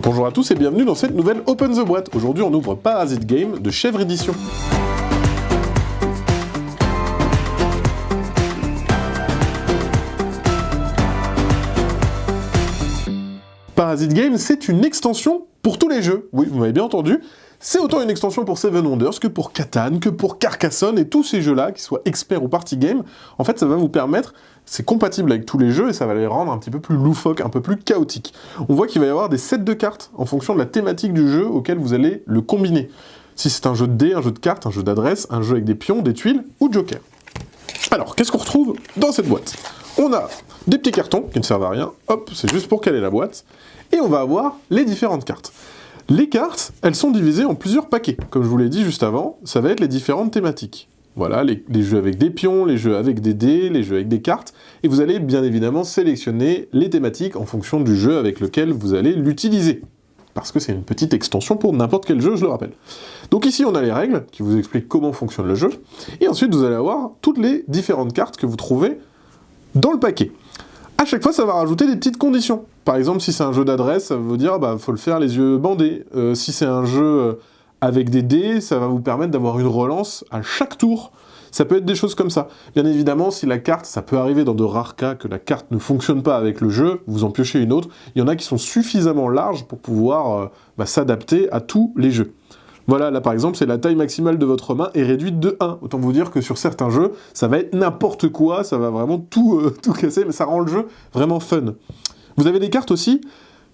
Bonjour à tous et bienvenue dans cette nouvelle Open the Boîte. Aujourd'hui on ouvre Parasite Game de Chèvre Édition. Parasite Game, c'est une extension pour tous les jeux. Oui, vous m'avez bien entendu. C'est autant une extension pour Seven Wonders que pour Catan, que pour Carcassonne et tous ces jeux-là, qu'ils soient experts ou party game. En fait, ça va vous permettre, c'est compatible avec tous les jeux et ça va les rendre un petit peu plus loufoques, un peu plus chaotiques. On voit qu'il va y avoir des sets de cartes en fonction de la thématique du jeu auquel vous allez le combiner. Si c'est un jeu de dés, un jeu de cartes, un jeu d'adresse, un jeu avec des pions, des tuiles ou de joker. Alors, qu'est-ce qu'on retrouve dans cette boîte? On a des petits cartons qui ne servent à rien, hop, c'est juste pour caler la boîte, et on va avoir les différentes cartes. Les cartes, elles sont divisées en plusieurs paquets. Comme je vous l'ai dit juste avant, ça va être les différentes thématiques. Voilà, les jeux avec des pions, les jeux avec des dés, les jeux avec des cartes, et vous allez bien évidemment sélectionner les thématiques en fonction du jeu avec lequel vous allez l'utiliser. Parce que c'est une petite extension pour n'importe quel jeu, je le rappelle. Donc ici, on a les règles, qui vous expliquent comment fonctionne le jeu, et ensuite vous allez avoir toutes les différentes cartes que vous trouvez dans le paquet. À chaque fois, ça va rajouter des petites conditions. Par exemple, si c'est un jeu d'adresse, ça va vous dire faut le faire les yeux bandés. Si c'est un jeu avec des dés, ça va vous permettre d'avoir une relance à chaque tour. Ça peut être des choses comme ça. Bien évidemment, si la carte, ça peut arriver dans de rares cas que la carte ne fonctionne pas avec le jeu, vous en piochez une autre. Il y en a qui sont suffisamment larges pour pouvoir s'adapter à tous les jeux. Voilà, là par exemple, c'est la taille maximale de votre main est réduite de 1. Autant vous dire que sur certains jeux, ça va être n'importe quoi, ça va vraiment tout casser, mais ça rend le jeu vraiment fun. Vous avez des cartes aussi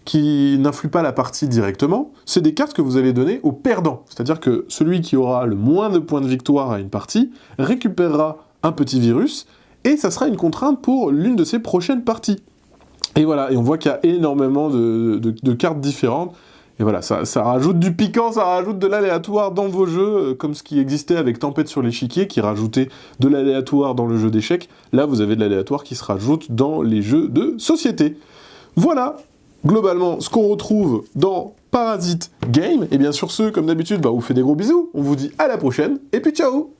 qui n'influent pas la partie directement, c'est des cartes que vous allez donner au perdant. C'est-à-dire que celui qui aura le moins de points de victoire à une partie récupérera un petit virus, et ça sera une contrainte pour l'une de ses prochaines parties. Et voilà, et on voit qu'il y a énormément de cartes différentes. Et voilà, ça rajoute du piquant, ça rajoute de l'aléatoire dans vos jeux, comme ce qui existait avec Tempête sur l'échiquier, qui rajoutait de l'aléatoire dans le jeu d'échecs. Là, vous avez de l'aléatoire qui se rajoute dans les jeux de société. Voilà, globalement, ce qu'on retrouve dans Parasite Game. Et bien sur ce, comme d'habitude, on vous fait des gros bisous, on vous dit à la prochaine, et puis ciao!